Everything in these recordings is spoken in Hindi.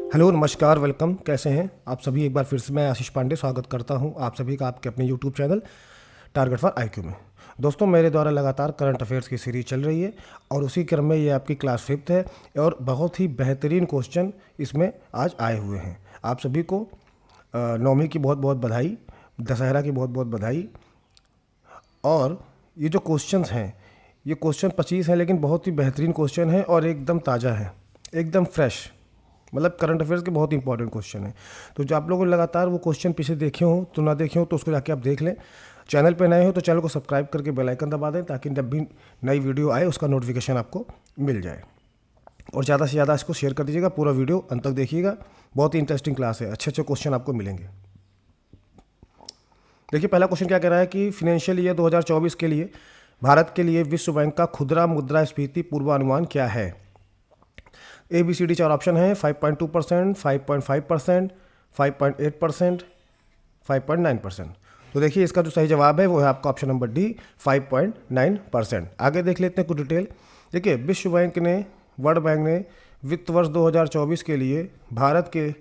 हेलो नमस्कार वेलकम। कैसे हैं आप सभी? एक बार फिर से मैं आशीष पांडे स्वागत करता हूं आप सभी का आपके अपने YouTube channel target for IQ में। दोस्तों, मेरे द्वारा लगातार करंट अफेयर्स की सीरीज चल रही है और उसी क्रम में ये आपकी क्लास फिफ्थ है और बहुत ही बेहतरीन क्वेश्चन इसमें आज आए हुए हैं। आप सभी को नवमी की बहुत बहुत बधाई, दशहरा की बहुत बहुत बधाई। और ये जो क्वेश्चंस हैं, ये क्वेश्चन 25 हैं, लेकिन बहुत ही बेहतरीन क्वेश्चन है और एकदम ताज़ा है, एकदम फ्रेश। मतलब करंट अफेयर्स के बहुत इंपॉर्टेंट क्वेश्चन है। तो जो आप लोगों ने लगातार वो क्वेश्चन पीछे देखे हो तो ना देखे हो तो उसको जाके आप देख लें। चैनल पे नए हो तो चैनल को सब्सक्राइब करके बेल आइकन दबा दें ताकि जब भी नई वीडियो आए उसका नोटिफिकेशन आपको मिल जाए। और ज़्यादा से ज़्यादा इसको शेयर कर दीजिएगा, पूरा वीडियो अंत तक देखिएगा। बहुत ही इंटरेस्टिंग क्लास है, अच्छे अच्छे क्वेश्चन आपको मिलेंगे। देखिए, पहला क्वेश्चन क्या कह रहा है कि फाइनेंशियल ईयर 2024 के लिए भारत के लिए विश्व बैंक का खुदरा मुद्रास्फीति पूर्वानुमान क्या है? A B C D 4 option है। 5.2%, 5.5%, 5.8%, 5.9%। तो देखिए, इसका जो सही जवाब है वो है आपका ऑप्शन नंबर डी, 5.9%। आगे देख लेते हैं कुछ डिटेल। देखिए, विश्व बैंक ने, वर्ल्ड बैंक ने वित्त वर्ष 2024 के लिए भारत के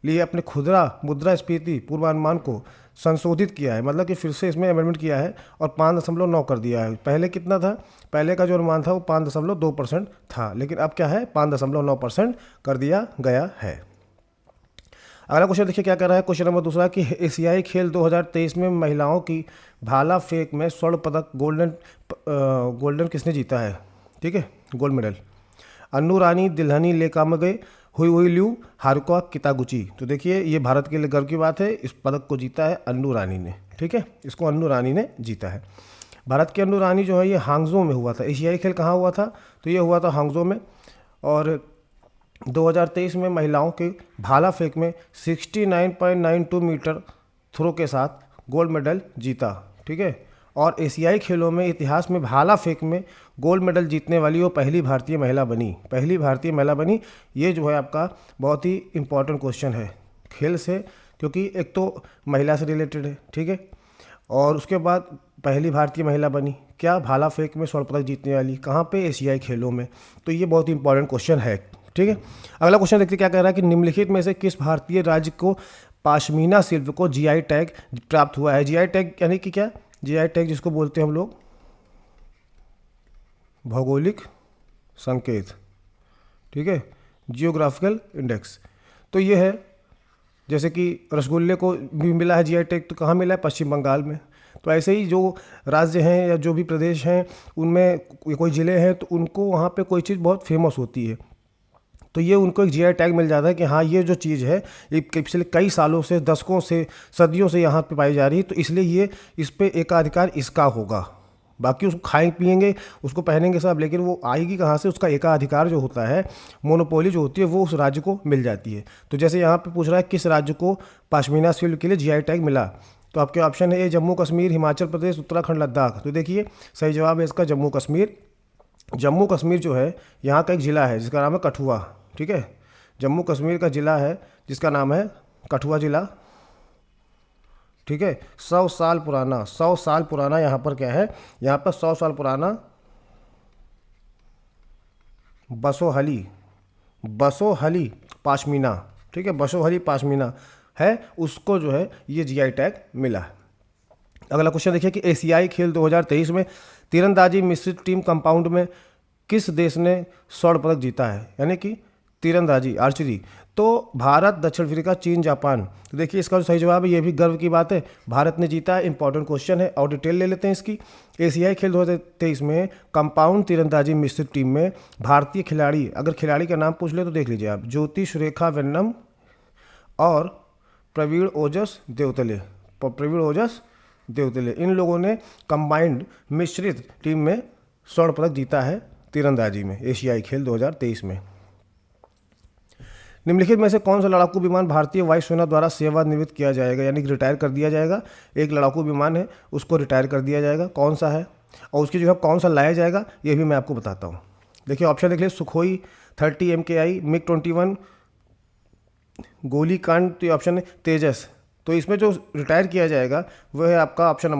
लिए अपने खुदरा मुद्रास्फीति पूर्वानुमान को संशोधित किया है। मतलब कि फिर से इसमें अमेंडमेंट किया है और 5.9 कर दिया है। पहले कितना था? पहले का जो अनुमान था वो 5.2% था, लेकिन अब क्या है? 5.9% कर दिया गया है। अगला क्वेश्चन देखिए क्या कर रहा है। क्वेश्चन नंबर दूसरा कि एशियाई खेल 2023 में महिलाओं की भाला फेंक में स्वर्ण पदक गोल्डन किसने जीता है? ठीक है, गोल्ड मेडल। अन्नू रानी, दिल्हनी लेकामगे, हुई ल्यू, हारुका कितागुची। तो देखिए, ये भारत के लिए गर्व की बात है। इस पदक को जीता है अन्नू रानी ने। ठीक है, इसको अन्नू रानी ने जीता है। भारत की अन्नू रानी जो है ये हांगजो में हुआ था। एशियाई खेल कहाँ हुआ था? तो ये हुआ था हांगजो में। और 2023 में महिलाओं के भाला फेंक में 69.92 मीटर थ्रो के साथ गोल्ड मेडल जीता। ठीक है, और एशियाई खेलों में इतिहास में भाला फेंक में गोल्ड मेडल जीतने वाली वो पहली भारतीय महिला बनी। पहली भारतीय महिला बनी। ये जो है आपका बहुत ही इंपॉर्टेंट क्वेश्चन है खेल से, क्योंकि एक तो महिला से रिलेटेड है। ठीक है, और उसके बाद पहली भारतीय महिला बनी क्या? भाला फेंक में स्वर्ण पदक जीतने वाली। कहाँ पे? एशियाई खेलों में। तो ये बहुत ही इंपॉर्टेंट क्वेश्चन है। ठीक है, अगला क्वेश्चन देखते क्या कह रहा है कि निम्नलिखित में से किस भारतीय राज्य को पाशमीना शिल्प को जीआई टैग प्राप्त हुआ है? जीआई टैग यानी कि क्या? जीआई टैग जिसको बोलते हैं हम लोग भौगोलिक संकेत। ठीक है, जियोग्राफिकल इंडेक्स। तो ये है, जैसे कि रसगुल्ले को भी मिला है जीआई टैग, तो कहाँ मिला है? पश्चिम बंगाल में। तो ऐसे ही जो राज्य हैं या जो भी प्रदेश हैं उनमें कोई ज़िले हैं तो उनको वहाँ पे कोई चीज़ बहुत फेमस होती है, तो ये उनको एक जीआई टैग मिल जाता है कि हाँ, ये जो चीज़ है ये पिछले कई सालों से, दशकों से, सदियों से यहाँ पे पाई जा रही है, तो इसलिए ये इस पे एकाधिकार इसका होगा। बाकी उसको खाएं पिएंगे, उसको पहनेंगे सब, लेकिन वो आएगी कहाँ से? उसका एकाधिकार जो होता है, मोनोपोली जो होती है, वो उस राज्य को मिल जाती है। तो जैसे यहाँ पे पूछ रहा है किस राज्य को पश्मीना सिल्क के लिए जीआई टैग मिला, तो आपके ऑप्शन है ए जम्मू कश्मीर, हिमाचल प्रदेश, उत्तराखंड, लद्दाख। तो देखिए, सही जवाब है इसका जम्मू कश्मीर। जम्मू कश्मीर जो है यहाँ का एक ज़िला है जिसका नाम है कठुआ। ठीक है, जम्मू कश्मीर का ज़िला है जिसका नाम है कठुआ ज़िला। ठीक है, 100 साल पुराना, 100 साल पुराना यहाँ पर क्या है? यहाँ पर 100 साल पुराना बसोहली, बसोहली पाशमीना। ठीक है, बसोहली पाशमीना है, उसको जो है ये जीआई टैग मिला है। अगला क्वेश्चन देखिए कि एशियाई खेल 2023 में तीरंदाजी मिश्रित टीम कंपाउंड में किस देश ने स्वर्ण पदक जीता है? यानी कि तीरंदाजी, आर्चरी। तो भारत, दक्षिण अफ्रीका, चीन, जापान। तो देखिए, इसका जो सही जवाब है, ये भी गर्व की बात है, भारत ने जीता है। इंपॉर्टेंट क्वेश्चन है और डिटेल ले लेते हैं इसकी। एशियाई खेल 2023 में कंपाउंड तीरंदाजी मिश्रित टीम में भारतीय खिलाड़ी, अगर खिलाड़ी का नाम पूछ ले तो देख लीजिए आप, ज्योति सुरेखा वेन्नम और प्रवीण ओजस देवतले। प्रवीण ओजस देवतले, इन लोगों ने कंबाइंड मिश्रित टीम में स्वर्ण पदक जीता है तीरंदाजी में एशियाई खेल 2023 में। निम्नलिखित में से कौन सा लड़ाकू विमान भारतीय वायुसेना द्वारा सेवानिवृत्त किया जाएगा, यानी कि रिटायर कर दिया जाएगा? एक लड़ाकू विमान है, उसको रिटायर कर दिया जाएगा, कौन सा है? और उसकी जगह कौन सा लाया जाएगा, ये भी मैं आपको बताता हूँ। देखिए, ऑप्शन देख लीजिए, सुखोई 30 MKI, मिग 21, गोलीकांड। तो ये ऑप्शन है तेजस। तो इसमें जो रिटायर किया जाएगा वो है आपका ऑप्शन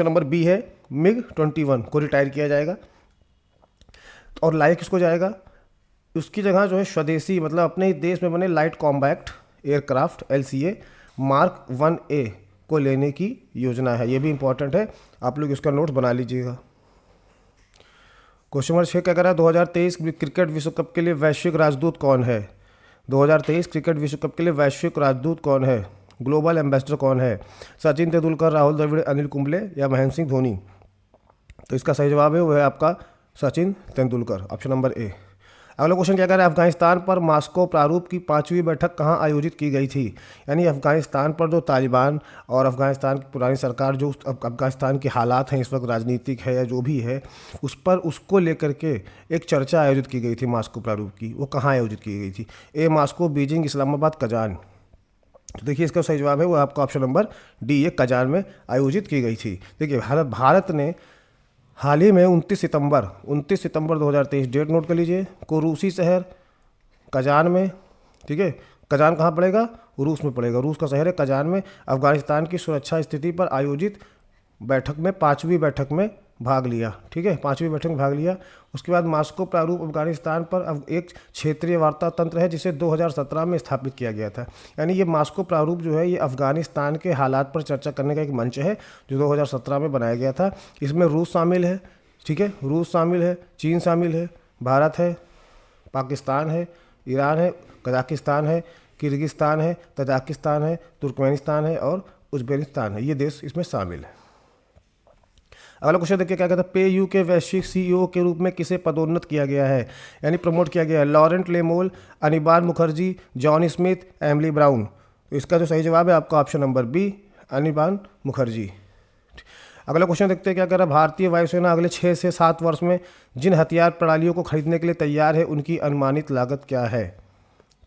नंबर बी है, मिग 21 को रिटायर किया जाएगा। और लाया किसको जाएगा? उसकी जगह जो है स्वदेशी मतलब अपने ही देश में बने light combat aircraft LCA mark 1A को लेने की योजना है। ये भी इंपॉर्टेंट है, आप लोग इसका नोट्स बना लीजिएगा। क्वेश्चन नंबर 6 क्या कह रहा है, 2023 क्रिकेट विश्व कप के लिए वैश्विक राजदूत कौन है? 2023 क्रिकेट विश्व कप के लिए वैश्विक राजदूत कौन है, ग्लोबल एम्बेसडर कौन है? सचिन तेंदुलकर, राहुल द्रविड़, अनिल कुंबले या महेंद्र सिंह धोनी? तो इसका सही जवाब है वो है आपका सचिन तेंदुलकर, ऑप्शन नंबर ए। अगला क्वेश्चन क्या कह रहा है, अफगानिस्तान पर मास्को प्रारूप की 5वीं बैठक कहाँ आयोजित की गई थी? यानी अफगानिस्तान पर जो तालिबान और अफगानिस्तान की पुरानी सरकार जो अफगानिस्तान के हालात हैं इस वक्त राजनीतिक है या जो भी है उस पर उसको लेकर के एक चर्चा आयोजित की गई थी मास्को प्रारूप की, वो कहाँ आयोजित की गई थी? ए मास्को, बीजिंग, इस्लामाबाद, कजान? तो देखिए इसका सही जवाब है वो आपका ऑप्शन नंबर डी, ये कजान में आयोजित की गई थी। देखिए भारत ने हाल ही में 29 सितंबर 2023 डेट नोट कर लीजिए को रूसी शहर कजान में, ठीक है, कजान कहाँ पड़ेगा? रूस में पड़ेगा, रूस का शहर है कजान में, अफगानिस्तान की सुरक्षा स्थिति पर आयोजित बैठक में 5वीं बैठक में भाग लिया, ठीक है, 5वीं बैठक में भाग लिया। उसके बाद मास्को प्रारूप अफगानिस्तान पर अब एक क्षेत्रीय वार्ता तंत्र है जिसे 2017 में स्थापित किया गया था। यानी ये मास्को प्रारूप जो है ये अफगानिस्तान के हालात पर चर्चा करने का एक मंच है जो 2017 में बनाया गया था। इसमें रूस शामिल है, ठीक है, रूस शामिल है, चीन शामिल है, भारत है, पाकिस्तान है, ईरान है, कजाकिस्तान है, किर्गिस्तान है, तजाकिस्तान है, तुर्कमेनिस्तान है और उज्बेकिस्तान है, ये देश इसमें शामिल है। अगला क्वेश्चन देखिए क्या कहता है, पेयू के वैश्विक CEO के रूप में किसे पदोन्नत किया गया है, यानी प्रमोट किया गया है? लॉरेंट लेमोल, Anirban Mukherjee, John Smith, Emily Brown? तो इसका जो सही जवाब है आपका option number b, Anirban Mukherjee. अगला क्वेश्चन देखते हैं क्या कह रहा है, भारतीय वायुसेना अगले 6 से 7 वर्ष में जिन हथियार प्रणालियों को खरीदने के लिए तैयार है उनकी अनुमानित लागत क्या है?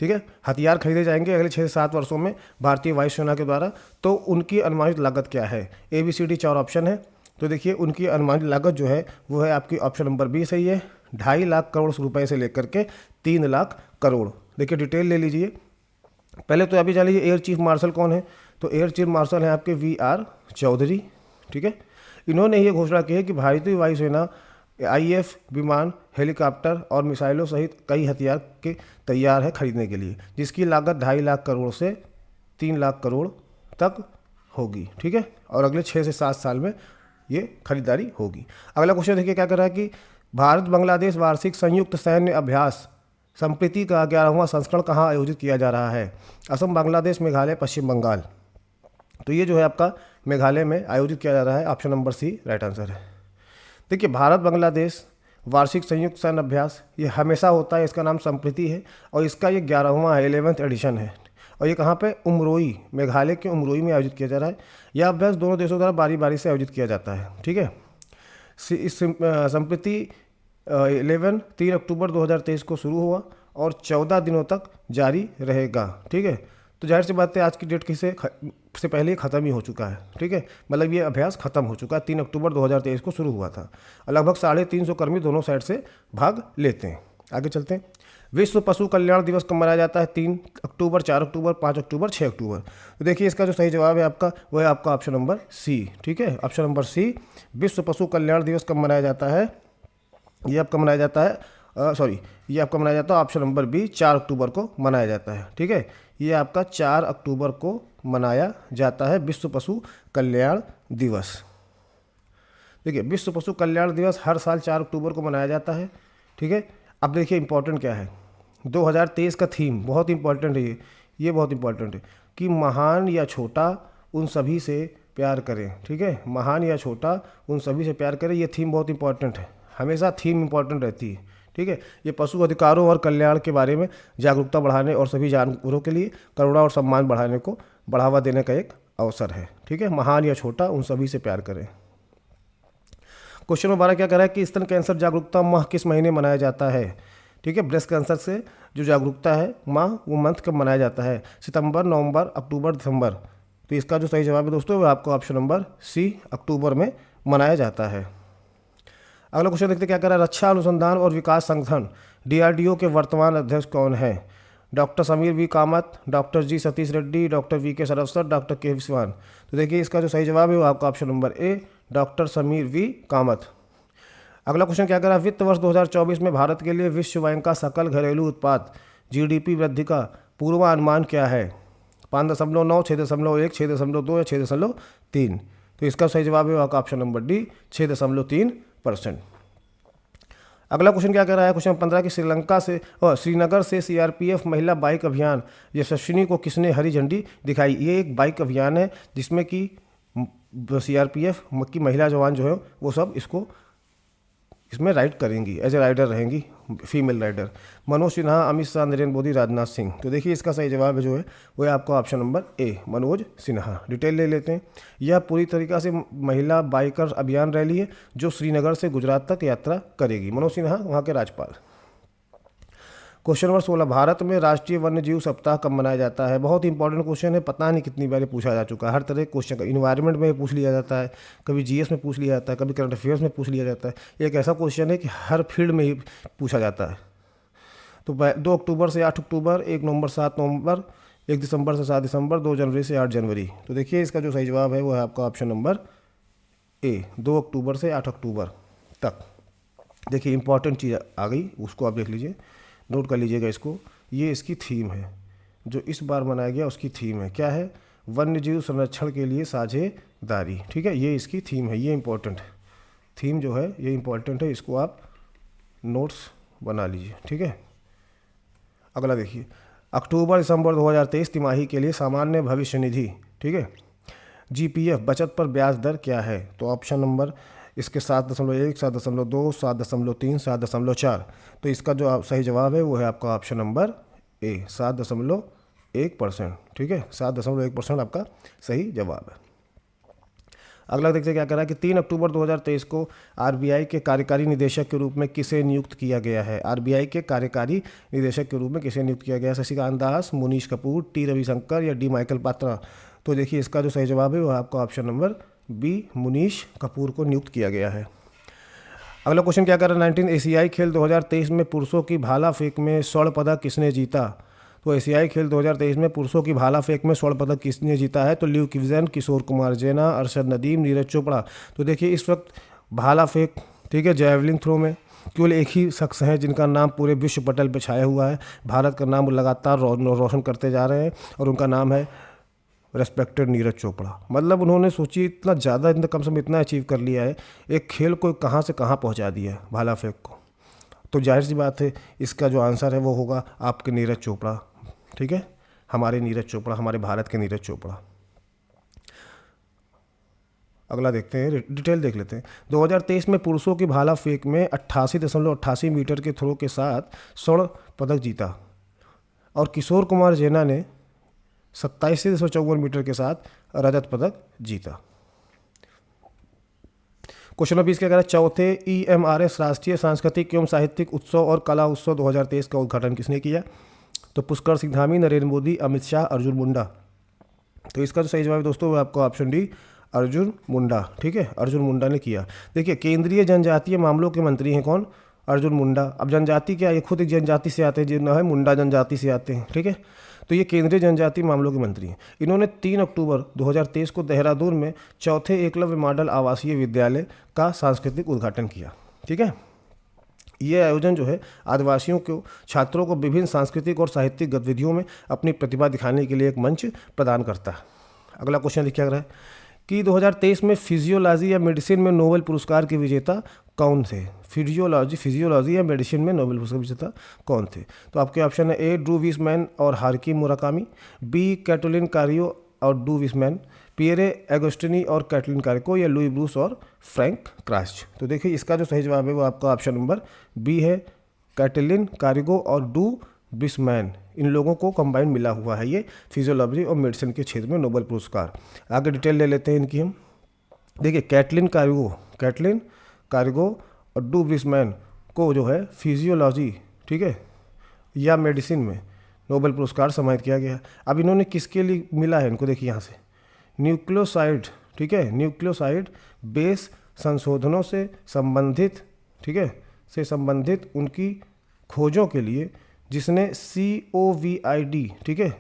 ठीक है, हथियार खरीदे जाएंगे अगले 6 से 7 वर्षों में भारतीय वायुसेना के द्वारा, तो उनकी अनुमानित लागत क्या है? ABCD 4 ऑप्शन है। तो देखिए उनकी अनुमानित लागत जो है वो है आपकी ऑप्शन नंबर बी सही है, 2.5 लाख करोड़ रुपए से लेकर के 3 लाख करोड़। देखिए डिटेल ले लीजिए, पहले तो अभी जान लीजिए एयर चीफ मार्शल कौन है, तो एयर चीफ मार्शल हैं आपके VR चौधरी, ठीक है। इन्होंने ये घोषणा की है कि भारतीय वायुसेना IF विमान, हेलीकॉप्टर और मिसाइलों सहित कई हथियार के तैयार है खरीदने के लिए, जिसकी लागत 2.5 लाख करोड़ से 3 लाख करोड़ तक होगी, ठीक है, और अगले 6 से 7 साल में ये खरीदारी होगी। अगला क्वेश्चन देखिए क्या कर रहा है कि भारत बांग्लादेश वार्षिक संयुक्त सैन्य अभ्यास संप्रीति का 11वां संस्करण कहाँ आयोजित किया जा रहा है? असम, बांग्लादेश, मेघालय, पश्चिम बंगाल? तो ये जो है आपका मेघालय में आयोजित किया जा रहा है, option number C right answer है। देखिए भारत बांग्लादेश वार्षिक संयुक्त सैन्य अभ्यास ये हमेशा होता है, इसका नाम संप्रीति है और इसका ये 11वां 11th एडिशन है और ये कहाँ पे? उमरोई, मेघालय के उमरोई में आयोजित किया जा रहा है। यह अभ्यास दोनों देशों द्वारा बारी बारी से आयोजित किया जाता है, ठीक है। इस संप्रीति 3 अक्टूबर 2023 को शुरू हुआ और 14 दिनों तक जारी रहेगा, ठीक है। तो जाहिर सी बात है आज की डेट से पहले ही ख़त्म ही हो चुका है, ठीक है, मतलब ये अभ्यास ख़त्म हो चुका है, 3 अक्टूबर 2023 को शुरू हुआ था। लगभग 350 कर्मी दोनों साइड से भाग लेते हैं। आगे चलते हैं। विश्व पशु कल्याण दिवस कब मनाया जाता है? 3 अक्टूबर, 4 अक्टूबर, 5 अक्टूबर, 6 अक्टूबर? तो देखिए इसका जो सही जवाब है आपका वो है आपका ऑप्शन नंबर सी, ठीक है, ऑप्शन नंबर सी। विश्व पशु कल्याण दिवस कब मनाया जाता है? ये आपका मनाया जाता है ये आपका मनाया जाता है ऑप्शन नंबर बी, 4 अक्टूबर को मनाया जाता है, ठीक है। ये आपका 4 अक्टूबर को मनाया जाता है विश्व पशु कल्याण दिवस। देखिए विश्व पशु कल्याण दिवस हर साल 4 अक्टूबर को मनाया जाता है, ठीक है। अब देखिए इंपॉर्टेंट क्या है, 2023 का थीम बहुत इंपॉर्टेंट है, ये बहुत इंपॉर्टेंट है कि महान या छोटा उन सभी से प्यार करें, ठीक है, महान या छोटा उन सभी से प्यार करें, ये थीम बहुत इंपॉर्टेंट है, हमेशा थीम इंपॉर्टेंट रहती है, ठीक है। ये पशु अधिकारों और कल्याण के बारे में जागरूकता बढ़ाने और सभी जानवरों के लिए करुणा और सम्मान बढ़ाने को बढ़ावा देने का एक अवसर है, ठीक है। महान या छोटा उन सभी से प्यार करें। क्वेश्चन नंबर 12 क्या कह रहा है कि स्तन कैंसर जागरूकता माह किस महीने मनाया जाता है? ठीक है, ब्रेस्ट कैंसर से जो जागरूकता है माह वो मंथ कब मनाया जाता है? सितंबर, नवंबर, अक्टूबर, दिसंबर? तो इसका जो सही जवाब है दोस्तों वो आपको ऑप्शन नंबर सी, अक्टूबर में मनाया जाता है। अगला क्वेश्चन देखते क्या कह रहा है, रक्षा अनुसंधान और विकास संगठन DRDO के वर्तमान अध्यक्ष कौन है? Doctor Sameer V Kamat, doctor G Satish Reddy, doctor VK Saraswat, doctor K Viswan? तो देखिए इसका जो सही जवाब है वो आपका option number A, doctor Sameer V Kamat. अगला क्वेश्चन क्या कह रहा है, वित्त वर्ष 2024 में भारत के लिए विश्व बैंक का सकल घरेलू उत्पाद जीडीपी वृद्धि का पूर्वानुमान क्या है? 5.9, 6.1, 6.2 या 6.3? तो इसका सही जवाब है आपका ऑप्शन नंबर डी, 6.3%। अगला क्वेश्चन क्या कह रहा है, क्वेश्चन 15 की श्रीनगर से सीआरपीएफ महिला बाइक अभियान यशस्विनी को किसने हरी झंडी दिखाई? ये एक बाइक अभियान है जिसमें कि सीआरपीएफ की महिला जवान जो है वो सब इसमें राइड करेंगी, एज ए राइडर रहेंगी, फीमेल राइडर। मनोज सिन्हा, अमित शाह, नरेंद्र मोदी, राजनाथ सिंह। तो देखिए इसका सही जवाब जो है वो है आपका ऑप्शन नंबर ए, मनोज सिन्हा। डिटेल ले लेते हैं। यह पूरी तरीक़ा से महिला बाइकर अभियान रैली है जो श्रीनगर से गुजरात तक यात्रा करेगी। मनोज सिन्हा वहाँ के राज्यपाल। क्वेश्चन नंबर 16, भारत में राष्ट्रीय वन्य जीव सप्ताह कब मनाया जाता है? बहुत इंपॉर्टेंट क्वेश्चन है, पता नहीं कितनी बार पूछा जा चुका है। हर तरह के क्वेश्चन का इन्वायरमेंट में पूछ लिया जाता है, कभी जीएस में पूछ लिया जाता है, कभी करंट अफेयर्स में पूछ लिया जाता है। एक ऐसा क्वेश्चन है कि हर फील्ड में ही पूछा जाता है। तो 2 अक्टूबर से 8 अक्टूबर, 1 नवंबर 7 नवंबर, 1 दिसंबर से 7 दिसंबर, 2 जनवरी से 8 जनवरी। तो देखिए इसका जो सही जवाब है वो है आपका ऑप्शन नंबर ए, 2 अक्टूबर से 8 अक्टूबर तक। देखिए इंपॉर्टेंट चीज़ आ गई, उसको आप देख लीजिए, नोट कर लीजिएगा इसको। ये इसकी थीम है, जो इस बार मनाया गया उसकी थीम है। क्या है? वन्य जीव संरक्षण के लिए साझेदारी। ठीक है, ये इसकी थीम है। ये इंपॉर्टेंट थीम जो है ये इंपॉर्टेंट है, इसको आप नोट्स बना लीजिए। ठीक है, अगला देखिए, अक्टूबर दिसंबर 2023 तिमाही के लिए सामान्य भविष्य निधि, ठीक है, जीपीएफ बचत पर ब्याज दर क्या है? तो ऑप्शन नंबर इसके 7.1, 7.2, 7.3, 7.4। तो इसका जो सही जवाब है वो है आपका ऑप्शन नंबर ए, 7.1%। ठीक है, 7.1% आपका सही जवाब है। अगला देखते हैं क्या कह रहा है कि 3 अक्टूबर 2023 को आरबीआई के कार्यकारी निदेशक के रूप में किसे नियुक्त किया गया है? आरबीआई के कार्यकारी निदेशक के रूप में किसे नियुक्त किया गया है? शशिकांत दास, मुनीश कपूर, टी रविशंकर या डी माइकल पात्रा? तो देखिए इसका जो सही जवाब है वो आपका option number B, Munish Kapoor को नियुक्त किया गया है। अगला क्वेश्चन क्या कर रहा है, 19 एशियाई खेल 2023 में पुरुषों की भाला फेंक में स्वर्ण पदक किसने जीता? तो एशियाई खेल 2023 में पुरुषों की भाला फेंक में स्वर्ण पदक किसने जीता है? तो ल्यू किविजन, किशोर कुमार जेना, अरशद नदीम, नीरज चोपड़ा। तो देखिए इस वक्त भाला फेंक, ठीक है, जैवलिन थ्रो में केवल एक ही शख्स हैं जिनका नाम पूरे विश्व पटल पर छाया हुआ है। भारत का नाम लगातार रोशन करते जा रहे हैं और उनका नाम है रेस्पेक्टेड नीरज चोपड़ा। मतलब उन्होंने सोची इतना ज़्यादा, इतना कम समय इतना अचीव कर लिया है, एक खेल को कहाँ से कहाँ पहुँचा दिया है भाला फेंक को। तो जाहिर सी बात है इसका जो आंसर है वो होगा आपके नीरज चोपड़ा। ठीक है, हमारे नीरज चोपड़ा, हमारे भारत के नीरज चोपड़ा। अगला देखते हैं, डिटेल देख लेते हैं। 2023 में पुरुषों की भाला फेंक में 88.88 मीटर के थ्रो के साथ स्वर्ण पदक जीता और किशोर कुमार जेना ने 27.54 मीटर के साथ रजत पदक जीता। क्वेश्चन नंबर 20 क्या कह रहा है, चौथे EMRS राष्ट्रीय सांस्कृतिक एवं साहित्यिक उत्सव और कला उत्सव 2023 का उद्घाटन किसने किया? तो पुष्कर सिंह धामी, नरेंद्र मोदी, अमित शाह, अर्जुन मुंडा। तो इसका जो सही जवाब है दोस्तों वो आपको ऑप्शन डी, अर्जुन मुंडा। ठीक है, अर्जुन मुंडा ने किया। देखिए केंद्रीय जनजातीय मामलों के मंत्री हैं कौन? अर्जुन मुंडा। अब जनजाति क्या, ये खुद एक जनजाति से आते हैं, जिन्हें है मुंडा जनजाति से आते हैं। ठीक है, तो ये केंद्रीय जनजातीय मामलों के मंत्री हैं। इन्होंने 3 अक्टूबर 2023 को देहरादून में चौथे एकलव्य मॉडल आवासीय विद्यालय का सांस्कृतिक उद्घाटन किया। ठीक है, ये आयोजन जो है आदिवासियों को, छात्रों को विभिन्न सांस्कृतिक और साहित्यिक गतिविधियों में अपनी प्रतिभा दिखाने के लिए एक मंच प्रदान करता है। अगला क्वेश्चन लिखा गया है कि 2023 में फिजियोलॉजी या मेडिसिन में नोबेल पुरस्कार के विजेता कौन थे? फिजियोलॉजी या मेडिसिन में नोबेल पुरस्कार विजेता कौन थे? तो आपके ऑप्शन है ए, ड्रू विसमैन और हारुकी मुराकामी, बी, कैटोलिन कारियो और ड्रू विसमैन, पियरे एगोस्टिनी और कैटलिन कारिको, या लुई ब्रूस और फ्रैंक क्रास्ट। तो देखिए इसका जो सही जवाब है वो आपका ऑप्शन नंबर बी है, कैटलिन कारिगो और ड्रू विसमैन। इन लोगों को कंबाइंड मिला हुआ है ये फिजियोलॉजी और मेडिसिन के क्षेत्र में नोबेल पुरस्कार। आगे डिटेल ले लेते हैं इनकी हम। देखिए कैटलिन कारिगो और ड्रू विसमैन को जो है फिजियोलॉजी, ठीक है, या मेडिसिन में नोबेल पुरस्कार सम्मानित किया गया। अब इन्होंने किसके लिए मिला है इनको, देखिए यहाँ से न्यूक्लियोसाइड, ठीक है, न्यूक्लियोसाइड बेस संशोधनों से संबंधित, ठीक है, से संबंधित उनकी खोजों के लिए, जिसने COVID, ठीक है,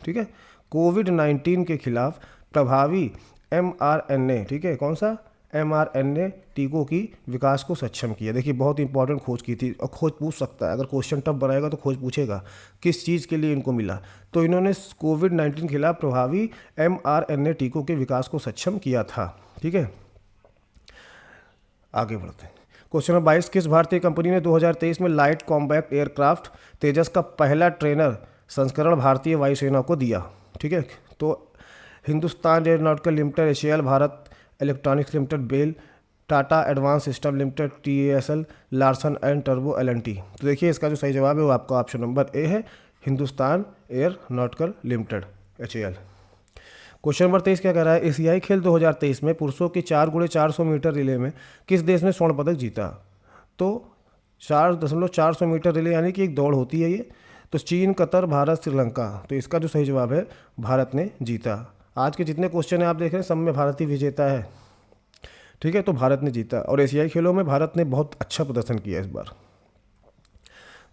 ठीक है, COVID-19 के खिलाफ प्रभावी mRNA, ठीक है, कौन सा mRNA टीकों की विकास को सक्षम किया। देखिए बहुत इंपॉर्टेंट खोज की थी और खोज पूछ सकता है, अगर क्वेश्चन टफ बनाएगा तो खोज पूछेगा किस चीज़ के लिए इनको मिला। तो इन्होंने कोविड-19 के खिलाफ प्रभावी mRNA टीकों के विकास को सक्षम किया था। ठीक है, आगे बढ़ते हैं। क्वेश्चन नंबर 22, किस भारतीय कंपनी ने 2023 में लाइट कॉम्बैक्ट एयरक्राफ्ट तेजस का पहला ट्रेनर संस्करण भारतीय वायुसेना को दिया? ठीक है, तो Hindustan Aeronautical Limited, HAL, Bharat Electronics Limited, BEL, Tata Advance System Limited, TASL, Larsen and टर्बो एलएनटी। तो देखिए इसका जो सही जवाब है वो आपका ऑप्शन नंबर ए है, Hindustan Aeronautical Limited, HAL. Question number 23 क्या कह रहा है? एशियाई खेल 2023 में पुरुषों की 4x400 मीटर रिले में किस देश ने स्वर्ण पदक जीता? तो 4.400 मीटर रिले यानी कि एक दौड़ होती है ये, तो चीन, कतर, भारत, श्रीलंका। तो इसका जो सही जवाब है भारत ने जीता। आज के जितने क्वेश्चन हैं आप देख रहे हैं सब में भारत ही विजेता है। ठीक है, तो भारत ने जीता और एशियाई खेलों में भारत ने बहुत अच्छा प्रदर्शन किया इस बार।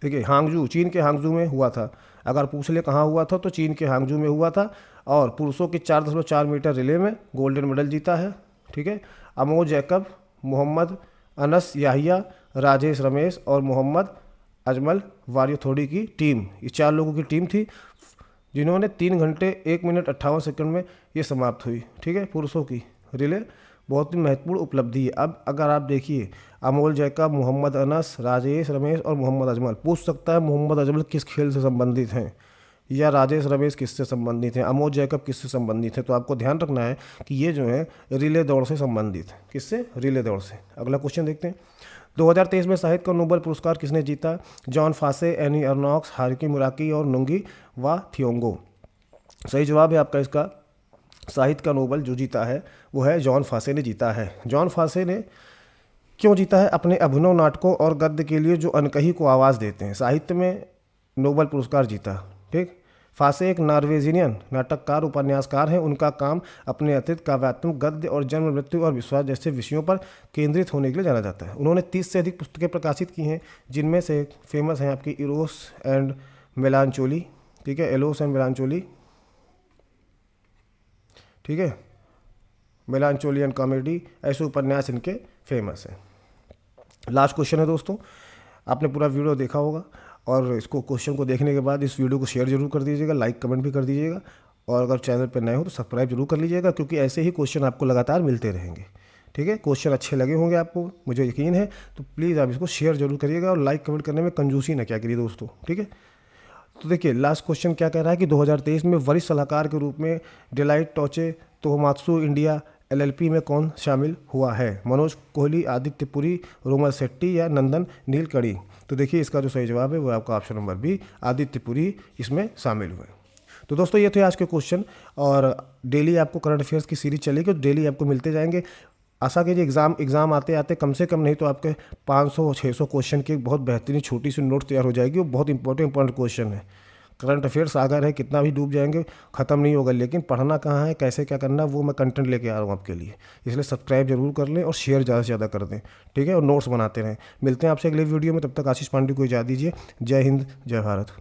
देखिए हांगजू, चीन के हांगजू में हुआ था, अगर पूछ ले कहाँ हुआ था तो चीन के हांगजू में हुआ था और पुरुषों की 4.4 मीटर रिले में गोल्डन मेडल जीता है। ठीक है, अमोल जैकब, मोहम्मद अनस याहिया, राजेश रमेश और मोहम्मद अजमल वारियोथोड़ी की टीम, ये 4 लोगों की टीम थी जिन्होंने 3 घंटे 1 मिनट 58 सेकंड में ये समाप्त हुई। ठीक है, पुरुषों की रिले बहुत ही महत्वपूर्ण उपलब्धि है। अब अगर आप देखिए अमोल जैकब, मोहम्मद अनस, राजेश रमेश और मोहम्मद अजमल, पूछ सकता है मोहम्मद अजमल किस खेल से संबंधित हैं या राजेश रमेश किससे संबंधित हैं, अमोल जैकब किससे संबंधित है। तो आपको ध्यान रखना है कि ये जो है रिले दौड़ से संबंधित है। किससे? रिले दौड़ से। अगला क्वेश्चन देखते हैं। 2023 में साहित्य का नोबेल पुरस्कार किसने जीता? जॉन फासे, एनी अर्नॉक्स, हारुकी मुराकी और नुंगी वा थियोंगो। सही जवाब है आपका इसका, साहित्य का नोबेल जो जीता है वो है जॉन फासे ने जीता है। जॉन फासे ने क्यों जीता है? अपने अभिनव नाटकों और गद्य के लिए जो अनकही को आवाज़ देते हैं, साहित्य में नोबेल पुरस्कार जीता। ठीक, फासे एक नॉर्वेजियन नाटककार, उपन्यासकार हैं। उनका काम अपने अतीत, काव्यात्मक, गद्य और जन्म, मृत्यु और विश्वास जैसे विषयों पर केंद्रित होने के लिए जाना जाता है। उन्होंने 30 से अधिक पुस्तकें प्रकाशित की हैं, जिनमें से फेमस हैं आपकी इरोस एंड मेलांचोली। ठीक है, एलोस एंड मेलांचोली। ठीक है, मेलांचोलियन कॉमेडी, ऐसे उपन्यास इनके फेमस हैं। लास्ट क्वेश्चन है दोस्तों, आपने पूरा वीडियो देखा होगा और इसको क्वेश्चन को देखने के बाद इस वीडियो को शेयर जरूर कर दीजिएगा, लाइक कमेंट भी कर दीजिएगा और अगर चैनल पर नए हो तो सब्सक्राइब जरूर कर लीजिएगा, क्योंकि ऐसे ही क्वेश्चन आपको लगातार मिलते रहेंगे। ठीक है, क्वेश्चन अच्छे लगे होंगे आपको, मुझे यकीन है, तो प्लीज़ आप इसको शेयर जरूर करिएगा और लाइक कमेंट करने में कंजूसी ना क्या करिए दोस्तों। ठीक है, तो देखिए लास्ट क्वेश्चन क्या कह रहा है कि 2023 में वरिष्ठ सलाहकार के रूप में डेलाइट टोचे तोहमात्सु इंडिया एलएलपी में कौन शामिल हुआ है? मनोज कोहली, आदित्य पुरी, रोमल शेट्टी या नंदन नीलकणी। तो देखिए इसका जो सही जवाब है वो आपका option number B, Aditya Puri इसमें शामिल हुए। तो दोस्तों ये थे आज के क्वेश्चन और डेली आपको करंट अफेयर्स की सीरीज चलेगी, तो डेली आपको मिलते जाएंगे। आशा कीजिए एग्ज़ाम आते आते कम से कम नहीं तो आपके 500-600 क्वेश्चन की बहुत बेहतरीन छोटी सी नोट तैयार हो जाएगी। वो बहुत इंपॉर्टेंट क्वेश्चन है। करंट अफेयर्स सागर है, कितना भी डूब जाएंगे ख़त्म नहीं होगा, लेकिन पढ़ना कहाँ है, कैसे क्या करना, वो मैं कंटेंट लेके आ रहा हूँ आपके लिए। इसलिए सब्सक्राइब जरूर कर लें और शेयर ज़्यादा से ज़्यादा कर दें। ठीक है, और नोट्स बनाते रहें। मिलते हैं आपसे अगले वीडियो में, तब तक आशीष पांडे को इजाज़त दीजिए। जय हिंद, जय भारत।